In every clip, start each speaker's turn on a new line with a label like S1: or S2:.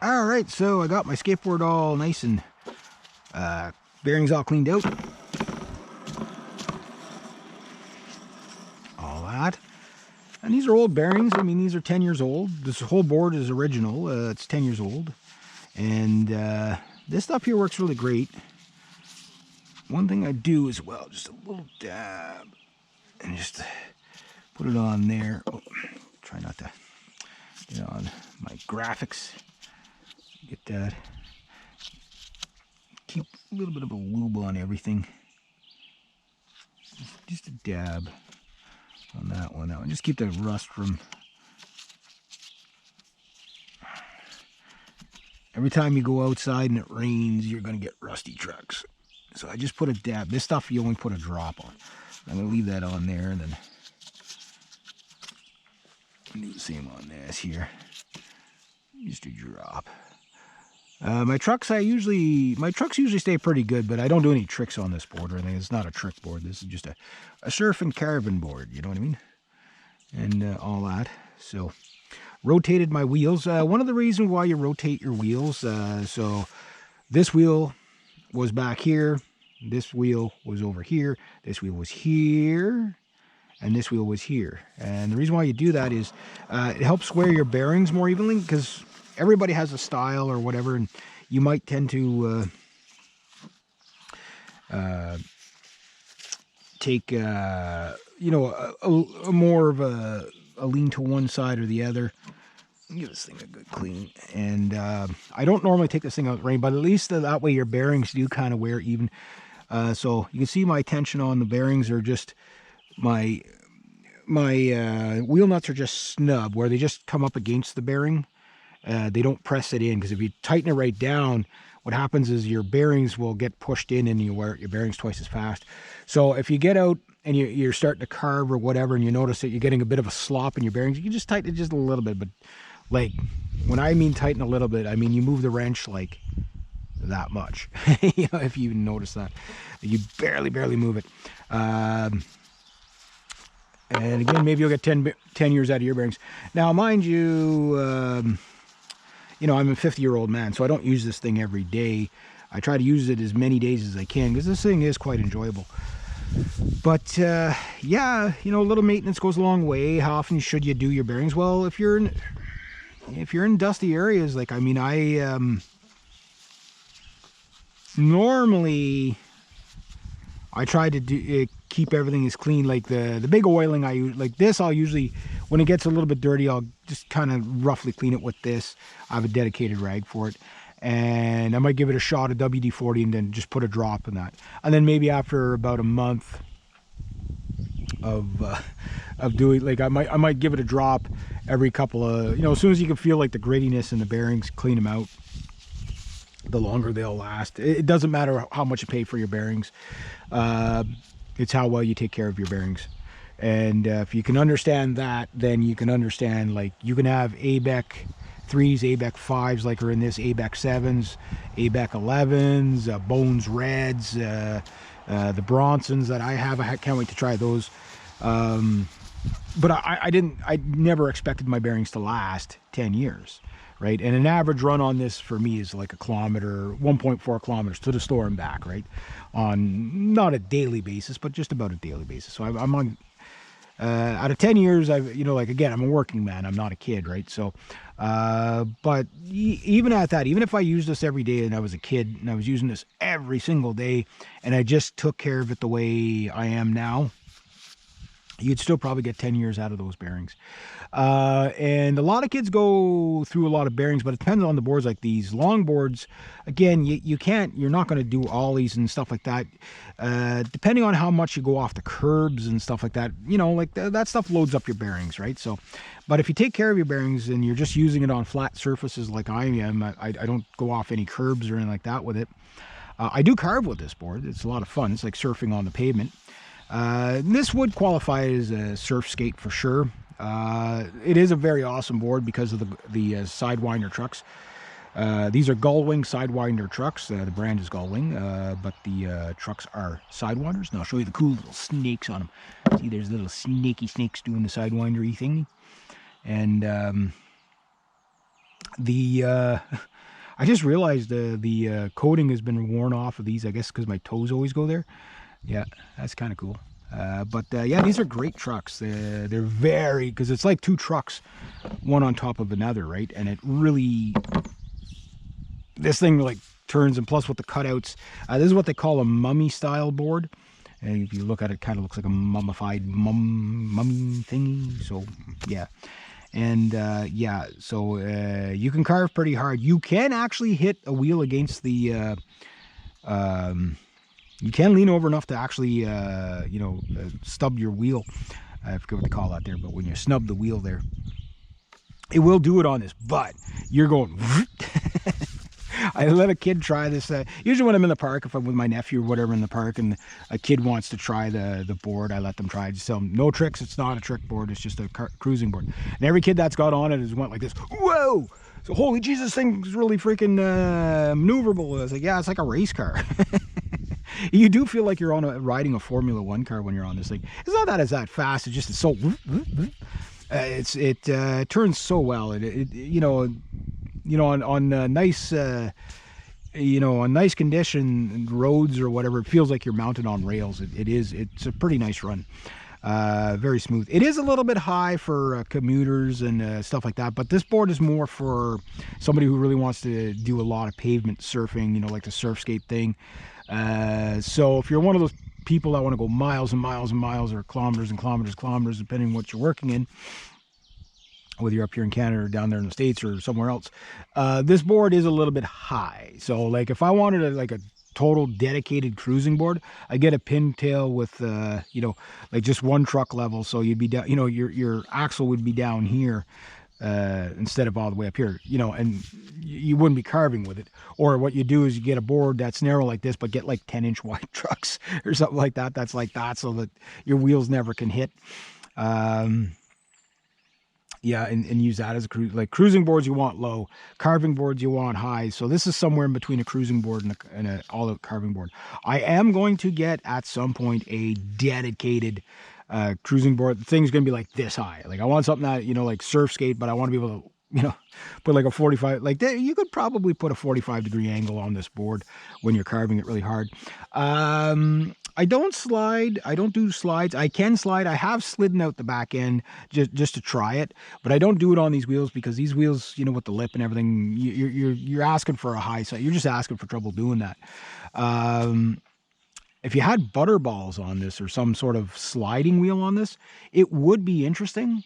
S1: All right, so I got my skateboard all nice and bearings all cleaned out. All that. And these are old bearings. I mean, these are 10 years old. This whole board is original. It's 10 years old. And this stuff here works really great. One thing I do as well, just a little dab. And just put it on there. Oh, try not to get on my graphics. Get that. Keep a little bit of a lube on everything. Just a dab on that one. Just keep the rust from. Every time you go outside and it rains, you're going to get rusty trucks. So I just put a dab. This stuff you only put a drop on. I'm going to leave that on there and then do the same on this here. Just a drop. My trucks usually stay pretty good, but I don't do any tricks on this board or anything. It's not a trick board. This is just a surf and carbon board, you know what I mean? And all that. So rotated my wheels. One of the reasons why you rotate your wheels, so this wheel was back here, this wheel was over here, this wheel was here, and this wheel was here. And the reason why you do that is it helps square your bearings more evenly, because everybody has a style or whatever, and you might tend to take you know, a more of a lean to one side or the other. Give this thing a good clean. And I don't normally take this thing out in the rain, but at least that way your bearings do kind of wear even. So you can see my tension on the bearings are just my wheel nuts are just snub, where they just come up against the bearing. They don't press it in, because if you tighten it right down, what happens is your bearings will get pushed in and you wear your bearings twice as fast. So if you get out and you're starting to carve or whatever, and you notice that you're getting a bit of a slop in your bearings, you can just tighten it just a little bit. But like, when I mean tighten a little bit, I mean you move the wrench like that much. You know, if you even notice that, you barely move it. And again, maybe you'll get 10 years out of your bearings. Now, mind you, you know, I'm a 50-year-old man, so I don't use this thing every day. I try to use it as many days as I can, because this thing is quite enjoyable. But yeah, you know, a little maintenance goes a long way. How often should you do your bearings? Well, if you're in dusty areas, like, I mean, I normally I try to do keep everything as clean. Like the big oiling I use, like this, I'll usually, when it gets a little bit dirty, I'll just kind of roughly clean it with this. I have a dedicated rag for it, and I might give it a shot of WD-40 and then just put a drop in that. And then maybe after about a month of doing, like, I might give it a drop every couple of, you know, as soon as you can feel like the grittiness in the bearings, clean them out. The longer they'll last. It doesn't matter how much you pay for your bearings. It's how well you take care of your bearings. And if you can understand that, then you can understand, like, you can have ABEC 3s, ABEC 5s, like are in this, ABEC 7s, ABEC 11s, Bones Reds, the Bronsons that I have. I can't wait to try those. But I never expected my bearings to last 10 years. Right, and an average run on this for me is like 1.4 kilometers to the store and back, right? On not a daily basis, but just about a daily basis. So I'm on, out of 10 years, you know, like, again, I'm a working man, I'm not a kid, right? So, but even at that, even if I used this every day and I was a kid and I was using this every single day and I just took care of it the way I am now, you'd still probably get 10 years out of those bearings. And a lot of kids go through a lot of bearings, but it depends on the boards. Like these longboards, again, you're not going to do ollies and stuff like that. Depending on how much you go off the curbs and stuff like that, you know, like that stuff loads up your bearings, right? So, but if you take care of your bearings and you're just using it on flat surfaces like I am, I don't go off any curbs or anything like that with it. I do carve with this board. It's a lot of fun. It's like surfing on the pavement. This would qualify as a surf skate for sure. It is a very awesome board because of the Sidewinder trucks. These are Gullwing Sidewinder trucks. The brand is Gullwing, but the trucks are Sidewinders. And I'll show you the cool little snakes on them. See, there's little snaky snakes doing the Sidewinder-y thing. And I just realized the coating has been worn off of these, I guess because my toes always go there. Yeah, that's kind of cool. But yeah, these are great trucks. They're very, because it's like two trucks, one on top of another, right? And it really, this thing like turns, and plus with the cutouts, this is what they call a mummy style board. And if you look at it, it kind of looks like a mummified mummy thingy. So yeah. And yeah, so you can carve pretty hard. You can actually hit a wheel against the you can lean over enough to actually, you know, stub your wheel. I forget what they call that there, but when you snub the wheel there, it will do it on this, but you're going... I let a kid try this. Usually when I'm in the park, if I'm with my nephew or whatever in the park, and a kid wants to try the board, I let them try it. Just tell them, no tricks, it's not a trick board, it's just a cruising board. And every kid that's got on it has went like this, whoa! So, holy Jesus, thing's really freaking maneuverable. I was like, yeah, it's like a race car. You do feel like you're on riding a Formula 1 car when you're on this thing. It's not that it's that fast. It's just it's so. It turns so well. It you know on nice you know, on nice condition roads or whatever. It feels like you're mounted on rails. It's a pretty nice run. Very smooth. It is a little bit high for commuters and stuff like that, but this board is more for somebody who really wants to do a lot of pavement surfing, you know, like the surf skate thing. So if you're one of those people that want to go miles and miles and miles, or kilometers and kilometers and kilometers, depending on what you're working in, whether you're up here in Canada or down there in the States or somewhere else, this board is a little bit high. So like if I wanted like a total dedicated cruising board, I get a pintail with you know, like just one truck level, so you'd be down, you know, your axle would be down here instead of all the way up here, you know, and you wouldn't be carving with it. Or what you do is you get a board that's narrow like this, but get like 10-inch wide trucks or something like that, that's like that, so that your wheels never can hit. Yeah, and use that as a like cruising boards you want low, carving boards you want high. So this is somewhere in between a cruising board and a all-out carving board. I am going to get at some point a dedicated cruising board. The thing's going to be like this high. Like I want something that, you know, like surf skate, but I want to be able to, you know, put like a 45, like you could probably put a 45-degree angle on this board when you're carving it really hard. I don't slide. I don't do slides. I can slide. I have slidden out the back end just to try it, but I don't do it on these wheels because these wheels, you know, with the lip and everything, you're asking for a high side. You're just asking for trouble doing that. If you had butter balls on this or some sort of sliding wheel on this, it would be interesting.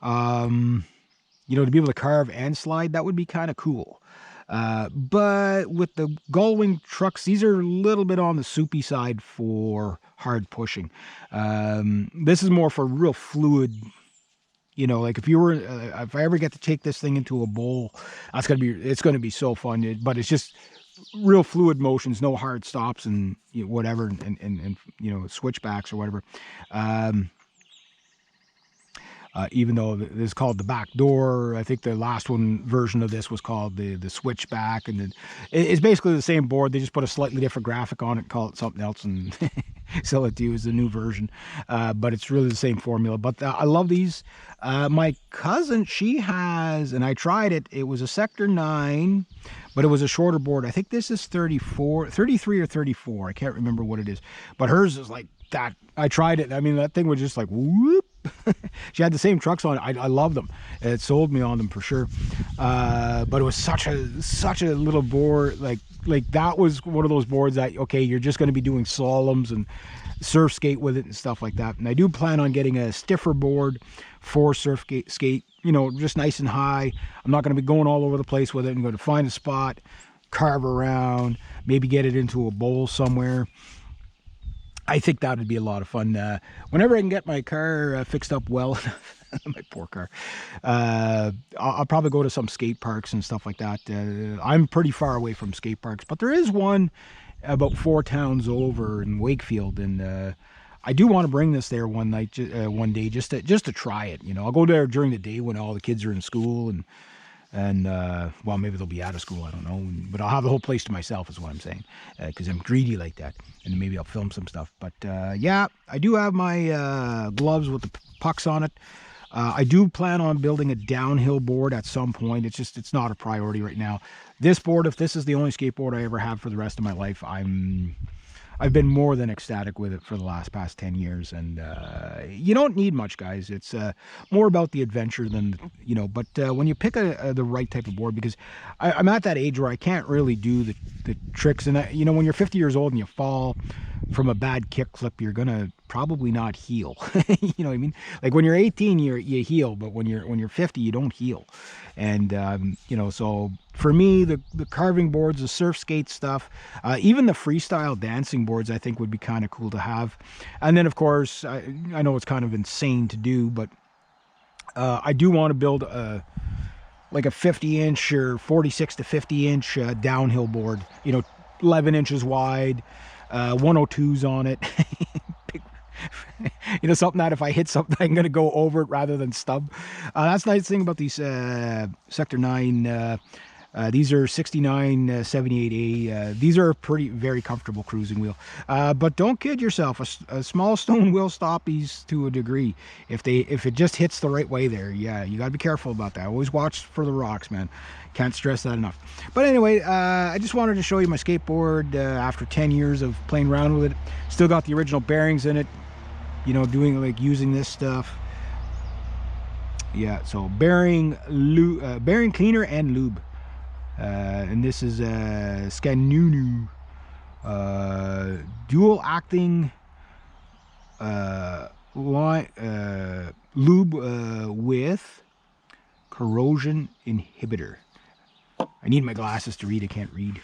S1: You know, to be able to carve and slide, that would be kind of cool. But with the gull-wing trucks, these are a little bit on the soupy side for hard pushing. This is more for real fluid, you know, like if I ever get to take this thing into a bowl, it's going to be so fun. But it's just real fluid motions, no hard stops and, you know, whatever, and you know, switchbacks or whatever. Even though this is called the back door, I think the last version of this was called the switchback, and it's basically the same board. They just put a slightly different graphic on it, call it something else, and sell it to you as the new version. But it's really the same formula. But I love these. My cousin, she has, and I tried it. It was a Sector 9, but it was a shorter board. I think this is 33 or 34. I can't remember what it is. But hers is like that. I tried it. I mean, that thing was just like whoop. She had the same trucks on it. I love them. It sold me on them for sure. But it was such a little board. Like that was one of those boards that, okay, you're just going to be doing slaloms and surf skate with it and stuff like that. And I do plan on getting a stiffer board for surf skate, you know, just nice and high. I'm not going to be going all over the place with it. I'm going to find a spot, carve around, maybe get it into a bowl somewhere. I think that would be a lot of fun. Whenever I can get my car fixed up well, my poor car, I'll probably go to some skate parks and stuff like that. I'm pretty far away from skate parks, but there is one about 4 towns over in Wakefield, and I do want to bring this there one day, just to try it. You know, I'll go there during the day when all the kids are in school, and well, maybe they'll be out of school, I don't know, but I'll have the whole place to myself is what I'm saying, because I'm greedy like that, and maybe I'll film some stuff. But yeah, I do have my gloves with the pucks on it. I do plan on building a downhill board at some point. It's not a priority right now. This board, if this is the only skateboard I ever have for the rest of my life, I've been more than ecstatic with it for the past 10 years. And you don't need much, guys. It's more about the adventure than, but when you pick the right type of board, because I'm at that age where I can't really do the tricks. And, when you're 50 years old and you fall from a bad kickflip, you're going to probably not heal. You know what I mean? Like when you're 18, you heal, but when you're 50, you don't heal. And, so for me, the carving boards, the surf skate stuff, even the freestyle dancing boards, I think would be kind of cool to have. And then, of course, I know it's kind of insane to do, but I do want to build like a 50-inch or 46 to 50-inch downhill board, 11 inches wide, 102s on it. Something that if I hit something, I'm going to go over it rather than stub. That's the nice thing about these Sector 9. These are 69 78A. These are very comfortable cruising wheel. But don't kid yourself. A small stone will stop these to a degree. If it just hits the right way there, yeah, you got to be careful about that. Always watch for the rocks, man. Can't stress that enough. But anyway, I just wanted to show you my skateboard after 10 years of playing around with it. Still got the original bearings in it. Doing using this stuff. Yeah, so bearing cleaner and lube. And this is Scanunu dual acting lube with corrosion inhibitor. I need my glasses to read. I can't read.